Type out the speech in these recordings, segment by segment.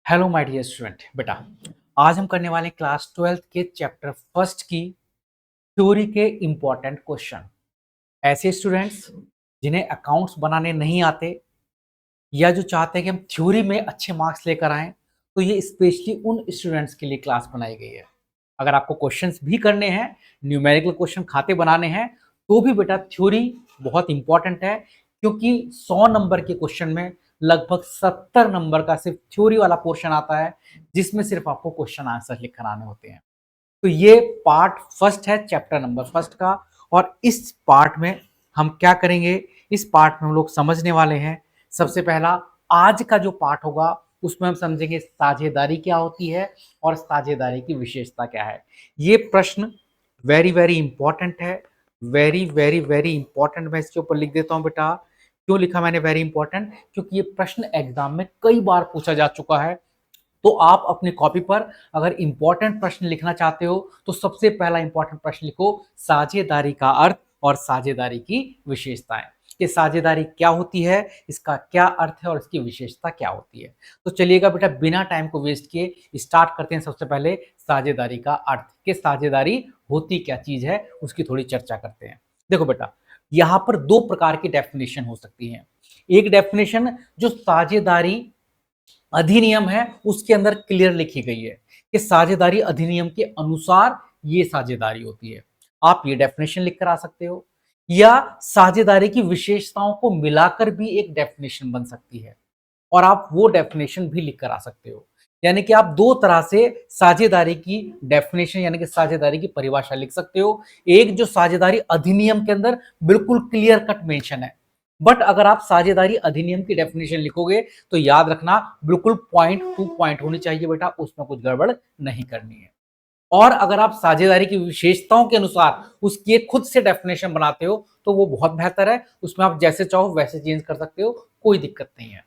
Hello my dear student. बेटा, आज हम करने वाले क्लास 12th के चैप्टर फर्स्ट की थ्योरी के इम्पोर्टेंट क्वेश्चन। ऐसे स्टूडेंट्स जिन्हें अकाउंट्स बनाने नहीं आते या जो चाहते हैं कि हम थ्योरी में अच्छे मार्क्स लेकर आएं, तो ये स्पेशली उन स्टूडेंट्स के लिए क्लास बनाई गई है। अगर आपको क्वेश्चंस भी करने हैं, न्यूमेरिकल क्वेश्चन खाते बनाने हैं, तो भी बेटा थ्योरी बहुत इंपॉर्टेंट है, क्योंकि 100 नंबर के क्वेश्चन में लगभग 70 नंबर का सिर्फ थ्योरी वाला पोर्शन आता है, जिसमें सिर्फ आपको क्वेश्चन आंसर लिख कर आने होते हैं। तो ये पार्ट फर्स्ट है चैप्टर नंबर फर्स्ट का। और इस पार्ट में हम क्या करेंगे, इस पार्ट में हम लोग समझने वाले हैं, सबसे पहला आज का जो पार्ट होगा उसमें हम समझेंगे साझेदारी क्या होती है और साझेदारी की विशेषता क्या है। ये प्रश्न वेरी वेरी इंपॉर्टेंट है, वेरी वेरी वेरी इंपॉर्टेंट। मैं इसके ऊपर लिख देता हूं बेटा। क्यों लिखा मैंने वेरी इंपॉर्टेंट? क्योंकि ये प्रश्न एग्जाम में कई बार पूछा जा चुका है। तो आप अपनी कॉपी पर अगर इंपॉर्टेंट प्रश्न लिखना चाहते हो तो सबसे पहला इंपॉर्टेंट प्रश्न लिखो, साझेदारी का अर्थ और साझेदारी की विशेषताएं। कि साझेदारी क्या होती है, इसका क्या अर्थ है और इसकी विशेषता क्या होती है। तो चलिएगा बेटा, बिना टाइम को वेस्ट किए स्टार्ट करते हैं। सबसे पहले साझेदारी का अर्थ, कि साझेदारी होती क्या चीज है, उसकी थोड़ी चर्चा करते हैं। देखो बेटा, यहां पर दो प्रकार की डेफिनेशन हो सकती है। एक डेफिनेशन जो साझेदारी अधिनियम है उसके अंदर क्लियर लिखी गई है कि साझेदारी अधिनियम के अनुसार ये साझेदारी होती है। आप ये डेफिनेशन लिखकर आ सकते हो, या साझेदारी की विशेषताओं को मिलाकर भी एक डेफिनेशन बन सकती है, और आप वो डेफिनेशन भी लिखकर आ सकते हो। यानी कि आप दो तरह से साझेदारी की डेफिनेशन यानी कि साझेदारी की परिभाषा लिख सकते हो। एक जो साझेदारी अधिनियम के अंदर बिल्कुल क्लियर कट मेंशन है, बट अगर आप साझेदारी अधिनियम की डेफिनेशन लिखोगे तो याद रखना बिल्कुल पॉइंट टू पॉइंट होनी चाहिए बेटा, उसमें कुछ गड़बड़ नहीं करनी है। और अगर आप साझेदारी की विशेषताओं के अनुसार उसकी एक खुद से डेफिनेशन बनाते हो तो वो बहुत बेहतर है, उसमें आप जैसे चाहो वैसे चेंज कर सकते हो, कोई दिक्कत नहीं है।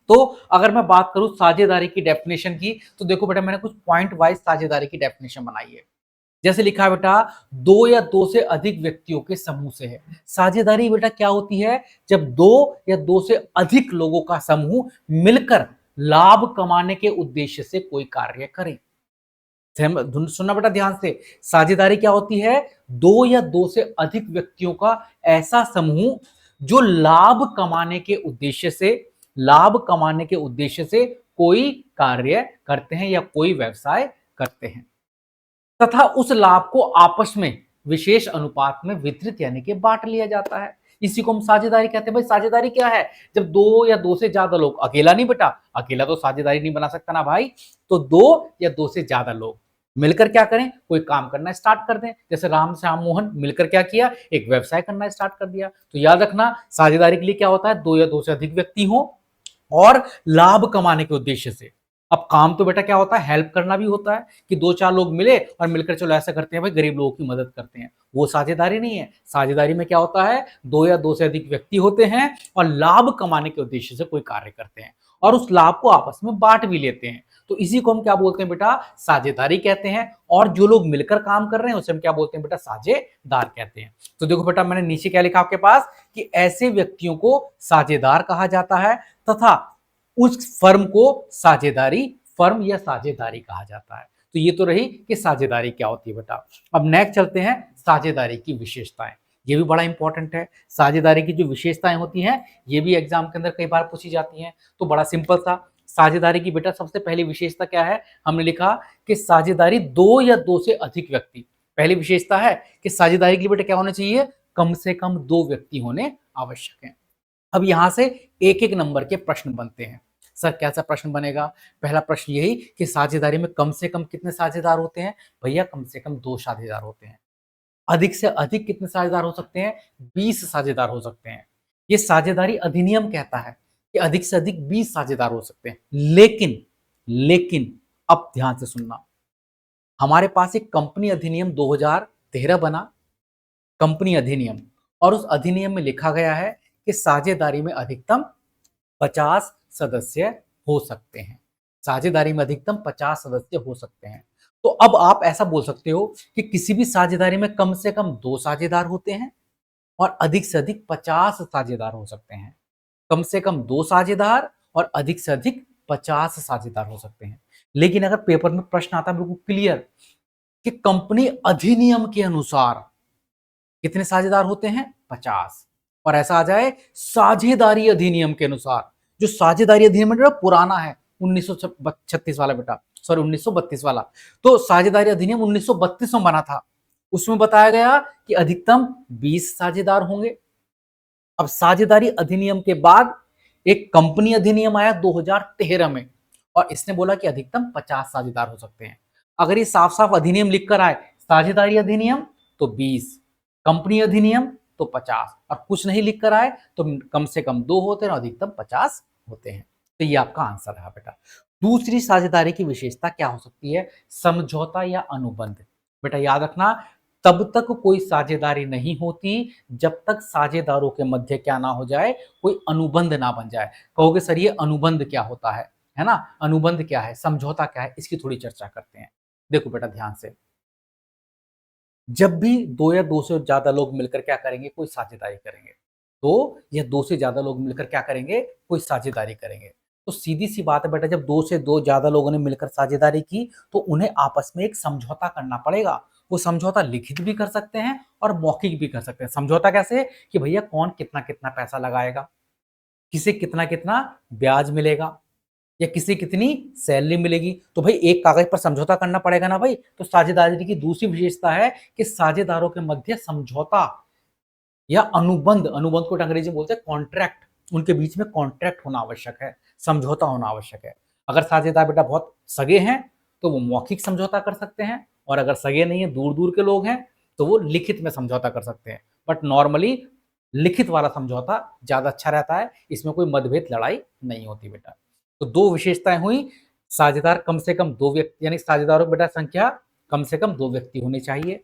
तो अगर मैं बात करूं साझेदारी की डेफिनेशन की, तो देखो बेटा, मैंने कुछ पॉइंट वाइज साझेदारी की डेफिनेशन बनाई है। जैसे लिखा है बेटा, दो या दो से अधिक व्यक्तियों के समूह से है। साझेदारी बेटा क्या होती है? जब दो या दो से अधिक लोगों का समूह मिलकर लाभ कमाने के उद्देश्य से कोई कार्य करे। सुनना बेटा ध्यान से, साझेदारी क्या होती है? दो या दो से अधिक व्यक्तियों का ऐसा समूह जो लाभ कमाने के उद्देश्य से कोई कार्य करते हैं या कोई व्यवसाय करते हैं, तथा उस लाभ को आपस में विशेष अनुपात में वितरित यानी कि बांट लिया जाता है। इसी को हम साझेदारी कहते हैं। भाई साझेदारी क्या है? जब दो या दो से ज्यादा लोग, अकेला नहीं बेटा, अकेला तो साझेदारी नहीं बना सकता ना भाई, तो दो या दो से ज्यादा लोग मिलकर क्या करें, कोई काम करना स्टार्ट कर दें। जैसे राम श्याम मोहन मिलकर क्या किया, एक व्यवसाय करना स्टार्ट कर दिया। तो याद रखना, साझेदारी के लिए क्या होता है? दो या दो से अधिक व्यक्ति हो और लाभ कमाने के उद्देश्य से। अब काम तो बेटा क्या होता है? हेल्प करना भी होता है, कि दो चार लोग मिले और मिलकर चलो ऐसा करते हैं भाई, गरीब लोगों की मदद करते हैं। वो साझेदारी नहीं है। साझेदारी में क्या होता है? दो या दो से अधिक व्यक्ति होते हैं और लाभ कमाने के उद्देश्य से कोई कार्य करते हैं और उस लाभ को आपस में बांट भी लेते हैं। तो इसी को हम क्या बोलते हैं बेटा? साझेदारी कहते हैं। और जो लोग मिलकर काम कर रहे हैं उसे हम क्या बोलते हैं बेटा? साझेदार कहते हैं। तो देखो बेटा, मैंने नीचे क्या लिखा आपके पास, कि ऐसे व्यक्तियों को साझेदार कहा जाता है, तथा उस फर्म को साझेदारी फर्म या साझेदारी कहा जाता है। तो ये तो रही कि साझेदारी क्या होती है बेटा। अब नेक्स्ट चलते हैं, साझेदारी की विशेषताएं। ये भी बड़ा इंपॉर्टेंट है। साझेदारी की जो विशेषताएं होती हैं ये भी एग्जाम के अंदर कई बार पूछी जाती हैं। तो बड़ा सिंपल सा, साझेदारी की बेटा सबसे पहली विशेषता क्या है? हमने लिखा कि साझेदारी दो या दो से अधिक व्यक्ति। पहली विशेषता है कि साझेदारी के लिए बेटा क्या होना चाहिए? कम से कम दो व्यक्ति होने आवश्यक हैं। अब यहां से एक एक नंबर के प्रश्न बनते हैं। सर कैसा प्रश्न बनेगा? पहला प्रश्न यही कि साझेदारी में कम से कम कितने साझेदार होते हैं? भैया कम से कम दो साझेदार होते हैं। अधिक से अधिक कितने साझेदार हो सकते हैं? 20 साझेदार हो सकते हैं। ये साझेदारी अधिनियम कहता है कि अधिक से अधिक 20 साझेदार हो सकते हैं। लेकिन लेकिन अब ध्यान से सुनना, हमारे पास एक कंपनी अधिनियम 2013 बना, कंपनी अधिनियम, और उस अधिनियम में लिखा गया है कि साझेदारी में अधिकतम 50 सदस्य हो सकते हैं। साझेदारी में अधिकतम 50 सदस्य हो सकते हैं। तो अब आप ऐसा बोल सकते हो कि किसी भी साझेदारी में कम से कम दो साझेदार होते हैं और अधिक से अधिक 50 साझेदार हो सकते हैं। कम से कम दो साझेदार और अधिक से अधिक 50 साझेदार हो सकते हैं। लेकिन अगर पेपर में प्रश्न आता है बिल्कुल क्लियर कि कंपनी अधिनियम के अनुसार कितने साझेदार होते हैं? 50। और ऐसा आ जाए साझेदारी अधिनियम के अनुसार, जो साझेदारी अधिनियम है पुराना है, 1936 वाला बेटा, सॉरी 1932 वाला। तो साझेदारी अधिनियम 1932 में बना था। उसमें बताया गया कि अधिकतम 20 साझेदार होंगे। अब साझेदारी अधिनियम के बाद एक कंपनी अधिनियम आया 2013 में, और इसने बोला कि अधिकतम 50 साझेदार हो सकते हैं। अगर ये साफ साफ अधिनियम लिखकर आए, साझेदारी अधिनियम तो 20, कंपनी अधिनियम तो 50, और कुछ नहीं लिखकर आए तो कम से कम 2 होते हैं और अधिकतम 50 होते हैं। तो ये आपका आंसर रहा बेटा। दूसरी साझेदारी की विशेषता क्या हो सकती है? समझौता या अनुबंध। बेटा याद रखना, तब तक कोई साझेदारी नहीं होती जब तक साझेदारों के मध्य क्या ना हो जाए, कोई अनुबंध ना बन जाए। कहोगे सर ये अनुबंध क्या होता है ना? अनुबंध क्या है, समझौता क्या है, इसकी थोड़ी चर्चा करते हैं। देखो बेटा ध्यान से, जब भी दो या दो से ज्यादा लोग मिलकर क्या करेंगे, कोई साझेदारी करेंगे, दो या दो से ज्यादा लोग मिलकर क्या करेंगे, कोई साझेदारी करेंगे, तो सीधी सी बात है बेटा, जब दो से दो ज्यादा लोगों ने मिलकर साझेदारी की तो उन्हें आपस में एक समझौता करना पड़ेगा। वो समझौता लिखित भी कर सकते हैं और मौखिक भी कर सकते हैं। समझौता कैसे? कि भैया कौन कितना कितना पैसा लगाएगा, किसे कितना कितना ब्याज मिलेगा, या किसी कितनी सैलरी मिलेगी, तो भाई एक कागज पर समझौता करना पड़ेगा ना भाई। तो साझेदारी की दूसरी विशेषता है कि साझेदारों के मध्य समझौता या अनुबंध, अनुबंध को अंग्रेजी में बोलते हैं कॉन्ट्रैक्ट, उनके बीच में कॉन्ट्रैक्ट होना आवश्यक है, समझौता होना आवश्यक है। अगर साझेदार बेटा बहुत सगे हैं तो वो मौखिक समझौता कर सकते हैं, और अगर सगे नहीं है, दूर दूर के लोग हैं, तो वो लिखित में समझौता कर सकते हैं। बट नॉर्मली लिखित वाला समझौता ज्यादा अच्छा रहता है, इसमें कोई मतभेद लड़ाई नहीं होती बेटा। तो दो विशेषताएं हुई, साझेदार कम से कम दो व्यक्ति, यानी साझेदारों बेटा संख्या कम से कम दो व्यक्ति होनी चाहिए।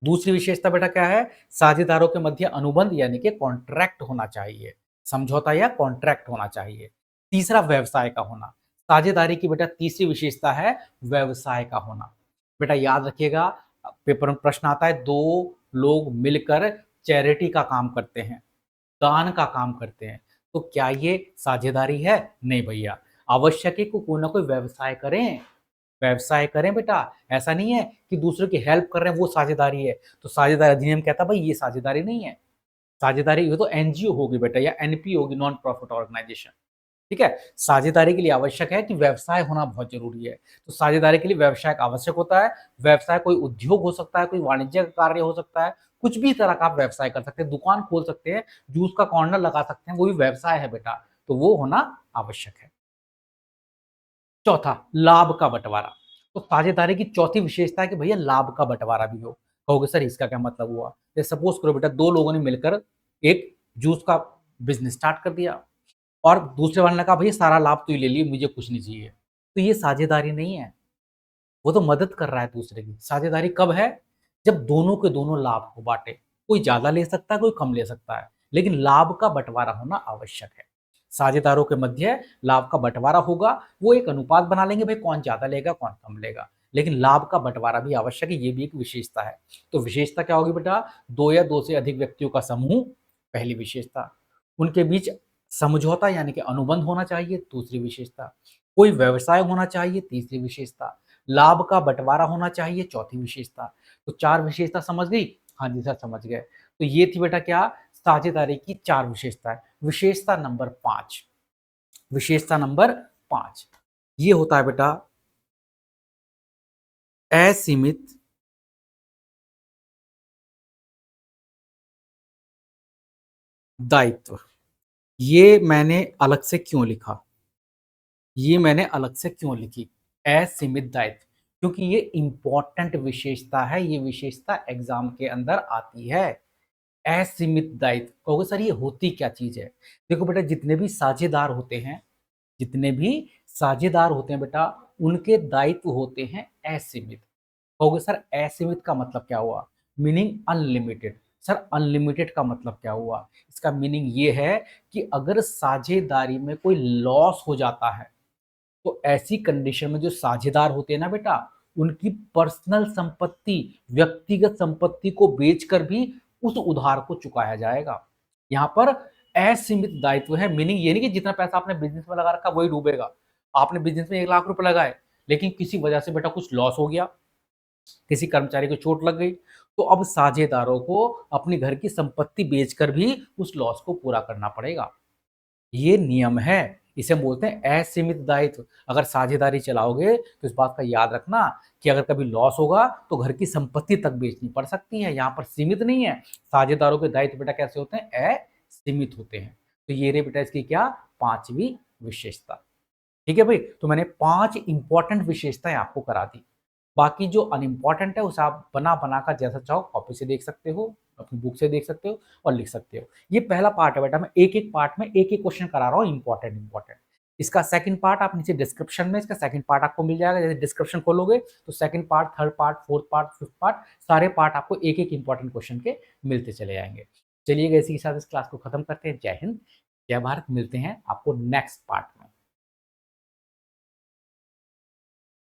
दूसरी विशेषता बेटा क्या है? साझेदारों के मध्य अनुबंध यानी कि कॉन्ट्रैक्ट होना चाहिए, समझौता या कॉन्ट्रैक्ट होना चाहिए। तीसरा व्यवसाय का होना। साझेदारी की बेटा तीसरी विशेषता है व्यवसाय का होना। बेटा याद रखिएगा, पेपर में प्रश्न आता है, दो लोग मिलकर चैरिटी का काम करते हैं, दान का काम करते हैं, तो क्या ये साझेदारी है? नहीं भैया, आवश्यक है कि कोई ना कोई व्यवसाय करें, व्यवसाय करें बेटा। ऐसा नहीं है कि दूसरों की हेल्प कर रहे हैं वो साझेदारी है। तो साझेदारी अधिनियम कहता है भाई ये साझेदारी नहीं है। साझेदारी ये तो एनजीओ होगी बेटा, या एनपीओ होगी, नॉन प्रॉफिट ऑर्गेनाइजेशन। ठीक है, साझेदारी के लिए आवश्यक है कि व्यवसाय होना बहुत जरूरी है। तो साझेदारी के लिए व्यवसाय आवश्यक होता है। व्यवसाय कोई उद्योग हो सकता है, कोई वाणिज्य कार्य हो सकता है, कुछ भी तरह का आप व्यवसाय कर सकते हैं, दुकान खोल सकते हैं, जूस का कॉर्नर लगा सकते हैं, वो भी व्यवसाय है बेटा, तो वो होना आवश्यक है। चौथा, लाभ का बंटवारा। तो साझेदारी की चौथी विशेषता है कि भैया लाभ का बंटवारा भी हो। कहोगे सर इसका क्या मतलब हुआ? जैसे सपोज करो बेटा, दो लोगों ने मिलकर एक जूस का बिजनेस स्टार्ट कर दिया, और दूसरे वाले ने कहा भैया सारा लाभ तो ये ले लिए, मुझे कुछ नहीं चाहिए। तो ये साझेदारी नहीं है, वो तो मदद कर रहा है दूसरे की। साझेदारी कब है? जब दोनों के दोनों लाभ को बांटे। कोई ज्यादा ले सकता है, कोई कम ले सकता है, लेकिन लाभ का बंटवारा होना आवश्यक है। साझेदारों के मध्य लाभ का बंटवारा होगा, वो एक अनुपात बना लेंगे भाई कौन ज्यादा लेगा कौन कम लेगा, लेकिन लाभ का बंटवारा भी आवश्यक है, ये भी एक विशेषता है। तो विशेषता क्या होगी बेटा? दो या दो से अधिक व्यक्तियों का समूह, पहली विशेषता। उनके बीच समझौता यानी कि अनुबंध होना चाहिए, दूसरी विशेषता। कोई व्यवसाय होना चाहिए, तीसरी विशेषता। लाभ का बंटवारा होना चाहिए, चौथी विशेषता। तो चार विशेषता समझ गई? हाँ जी सर समझ गए। तो ये थी बेटा क्या? साझेदारी की चार विशेषताएं। विशेषता नंबर 5, विशेषता नंबर 5 ये होता है बेटा असीमित दायित्व। ये मैंने अलग से क्यों लिखा? ये मैंने अलग से क्यों लिखी असीमित दायित्व? क्योंकि ये इंपॉर्टेंट विशेषता है, ये विशेषता एग्जाम के अंदर आती है। असीमित दायित्व, कहोगे सर ये होती क्या चीज है? देखो बेटा, जितने भी साझेदार होते हैं, जितने भी साझेदार होते हैं बेटा, उनके दायित्व होते हैं असीमित। कहोगे सर असीमित का मतलब क्या हुआ? Meaning unlimited. सर अनलिमिटेड का मतलब क्या हुआ? इसका मीनिंग ये है कि अगर साझेदारी में कोई लॉस हो जाता है, तो ऐसी कंडीशन में जो साझेदार होते हैं ना बेटा, उनकी पर्सनल संपत्ति, व्यक्तिगत संपत्ति को बेचकर भी उस उधार को चुकाया जाएगा। यहाँ पर असीमित दायित्व है, मीनिंग ये नहीं कि जितना पैसा आपने बिजनेस में लगा रखा वही डूबेगा। आपने बिजनेस में 1 लाख रुपए लगाए, लेकिन किसी वजह से बेटा कुछ लॉस हो गया, किसी कर्मचारी को चोट लग गई, तो अब साझेदारों को अपनी घर की संपत्ति बेचकर भी उस लॉस को पूरा करना पड़ेगा। ये नियम है, इसे हम बोलते हैं असीमित दायित्व। अगर साझेदारी चलाओगे तो इस बात का याद रखना कि अगर कभी लॉस होगा तो घर की संपत्ति तक बेचनी पड़ सकती है। यहाँ पर सीमित नहीं है। साझेदारों के दायित्व बेटा कैसे होते हैं? असीमित होते हैं। तो ये रही बेटा इसकी क्या? पांचवी विशेषता। ठीक है भाई, तो मैंने 5 इंपॉर्टेंट विशेषताएं आपको करा दी। बाकी जो अनइम्पॉर्टेंट है उसे आप बना बना कर जैसा चाहो कॉपी से देख सकते हो, अपनी बुक से देख सकते हो और लिख सकते हो। ये पहला पार्ट है बेटा, मैं एक एक पार्ट में एक एक क्वेश्चन करा रहा हूँ इंपॉर्टेंट इंपॉर्टेंट। इसका सेकंड पार्ट आप नीचे डिस्क्रिप्शन में इसका सेकंड पार्ट आपको मिल जाएगा। जैसे डिस्क्रिप्शन खोलोगे तो second part, third part, fourth part, fifth part, सारे पार्ट आपको एक एक इंपॉर्टेंट क्वेश्चन के मिलते चले जाएंगे। चलिए इसी के साथ इस क्लास को खत्म करते हैं। जय हिंद, जय भारत। मिलते हैं आपको नेक्स्ट पार्ट